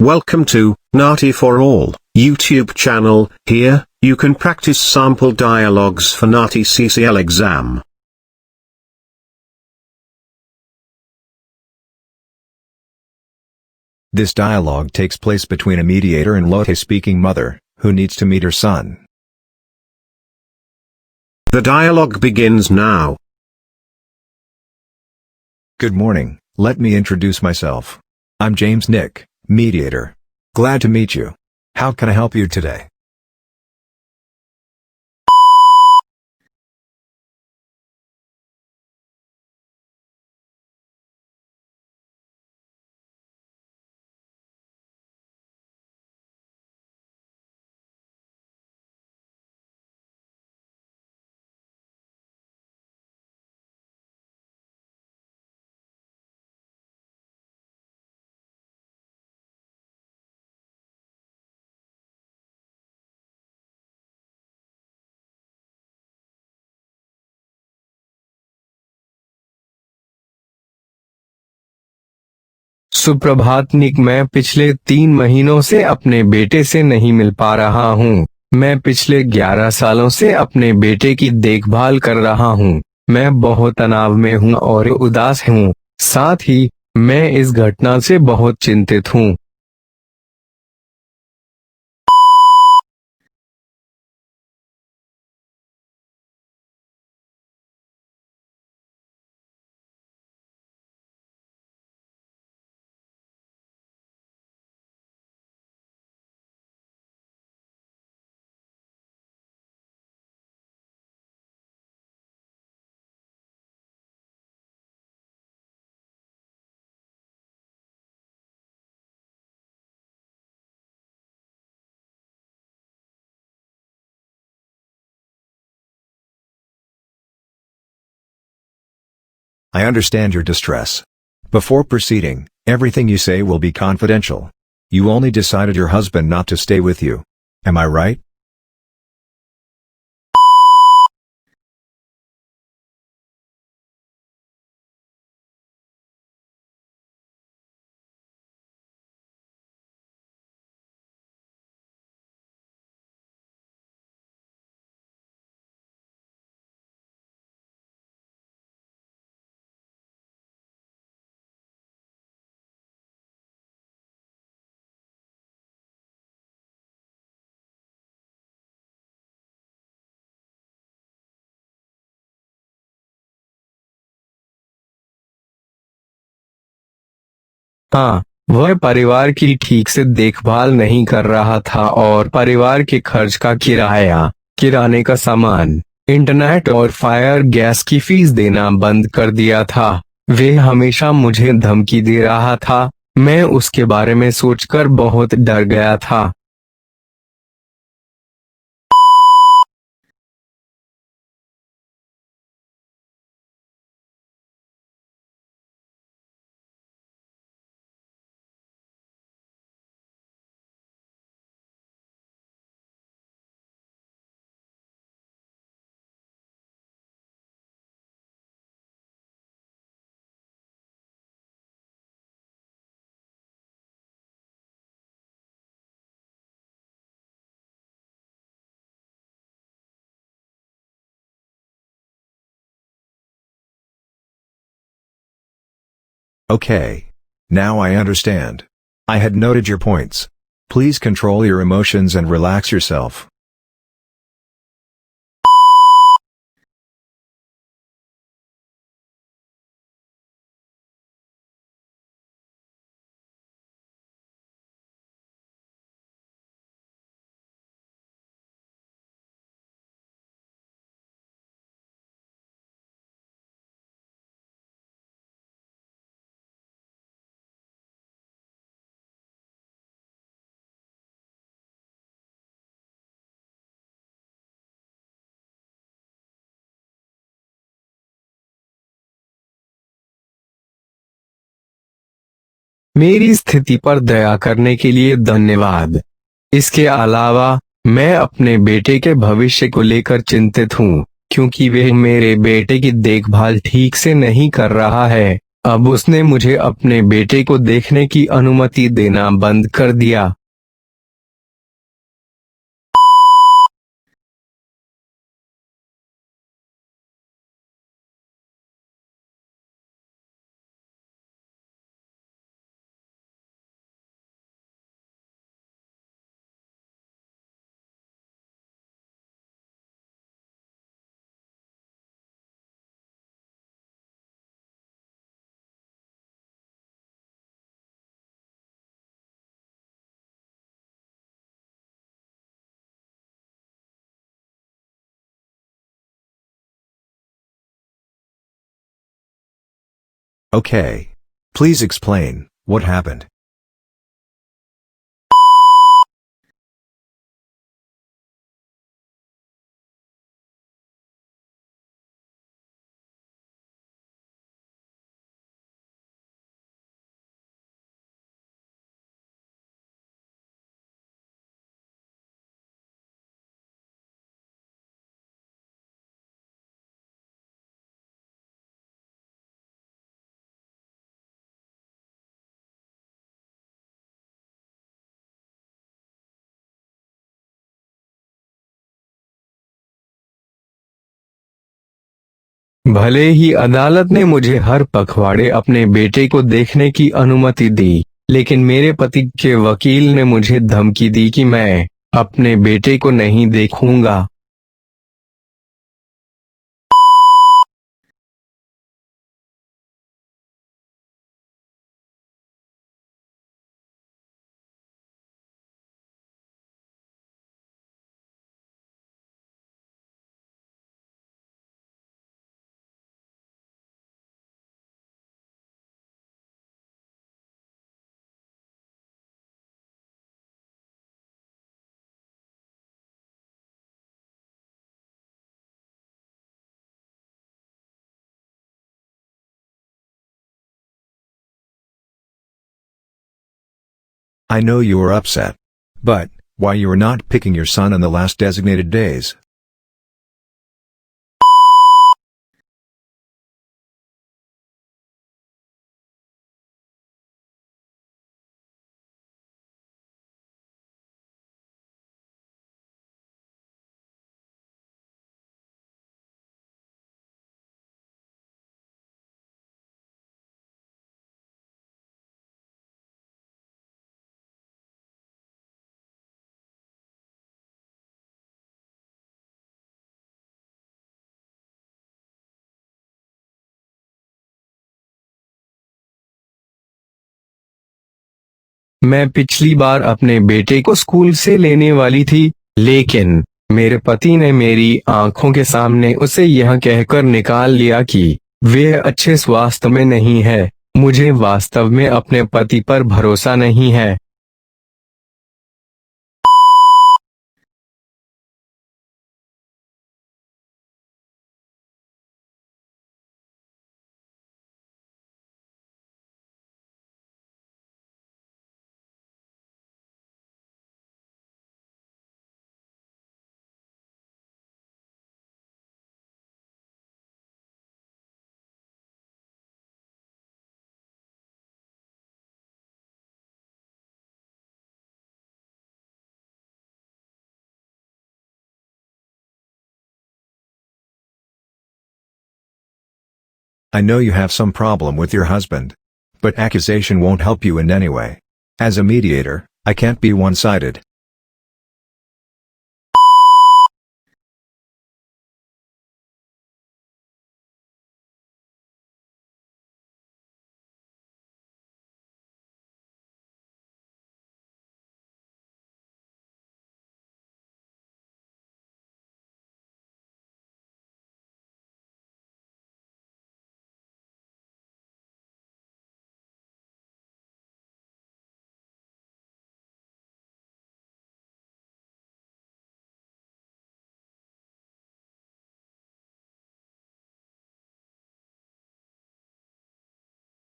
Welcome to Nati for All YouTube channel. Here, you can practice sample dialogues for Nati CCL exam. This dialogue takes place between a mediator and Lotte-speaking mother, who needs to meet her son. The dialogue begins now. Good morning, let me introduce myself. I'm James Nick, mediator. Glad to meet you. How can I help you today? सुप्रभात निक, मैं पिछले 3 महीनों से अपने बेटे से नहीं मिल पा रहा हूँ। मैं पिछले 11 सालों से अपने बेटे की देखभाल कर रहा हूँ। मैं बहुत तनाव में हूँ और उदास हूँ। साथ ही मैं इस घटना से बहुत चिंतित हूँ। I understand your distress. Before proceeding, everything you say will be confidential. You only decided your husband not to stay with you. Am I right? हाँ, वह परिवार की ठीक से देखभाल नहीं कर रहा था और परिवार के खर्च का किराया, किराने का सामान, इंटरनेट और फायर गैस की फीस देना बंद कर दिया था। वे हमेशा मुझे धमकी दे रहा था। मैं उसके बारे में सोचकर बहुत डर गया था। Okay. Now I understand. I had noted your points. Please control your emotions and relax yourself. मेरी स्थिति पर दया करने के लिए धन्यवाद। इसके अलावा मैं अपने बेटे के भविष्य को लेकर चिंतित हूँ, क्योंकि वह मेरे बेटे की देखभाल ठीक से नहीं कर रहा है। अब उसने मुझे अपने बेटे को देखने की अनुमति देना बंद कर दिया। Okay. Please explain what happened. भले ही अदालत ने मुझे हर पखवाड़े अपने बेटे को देखने की अनुमति दी, लेकिन मेरे पति के वकील ने मुझे धमकी दी कि मैं अपने बेटे को नहीं देखूंगा। I know you are upset. But, why you are not picking your son on the last designated days? मैं पिछली बार अपने बेटे को स्कूल से लेने वाली थी, लेकिन मेरे पति ने मेरी आंखों के सामने उसे यह कहकर निकाल लिया कि वे अच्छे स्वास्थ्य में नहीं है। मुझे वास्तव में अपने पति पर भरोसा नहीं है। I know you have some problem with your husband. But accusation won't help you in any way. As a mediator, I can't be one-sided.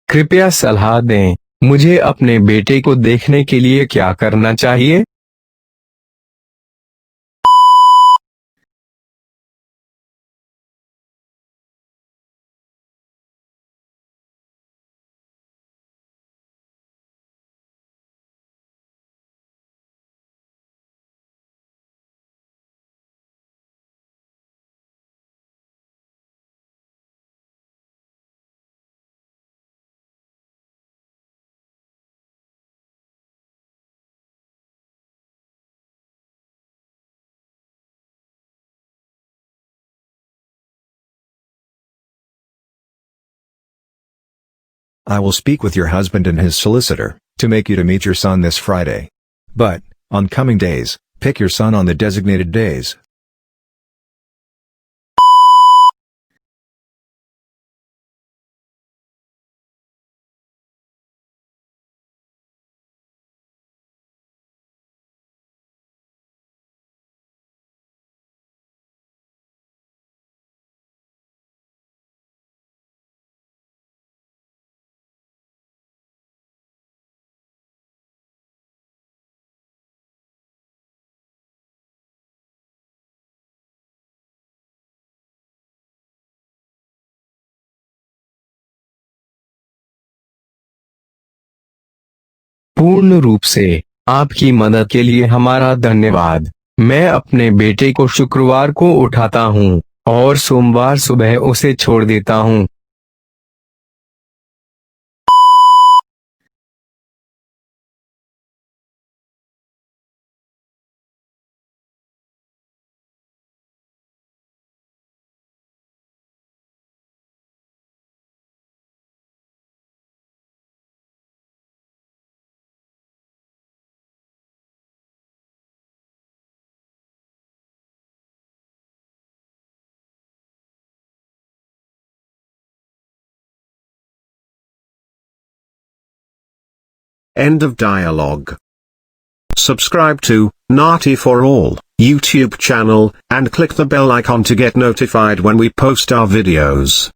कृपया सलाह दें, मुझे अपने बेटे को देखने के लिए क्या करना चाहिए? I will speak with your husband and his solicitor, to make you to meet your son this Friday. But, on coming days, pick your son on the designated days. पूर्ण रूप से आपकी मदद के लिए हमारा धन्यवाद। मैं अपने बेटे को शुक्रवार को उठाता हूँ और सोमवार सुबह उसे छोड़ देता हूँ। End of dialogue. Subscribe to Nati for All YouTube channel and click the bell icon to get notified when we post our videos.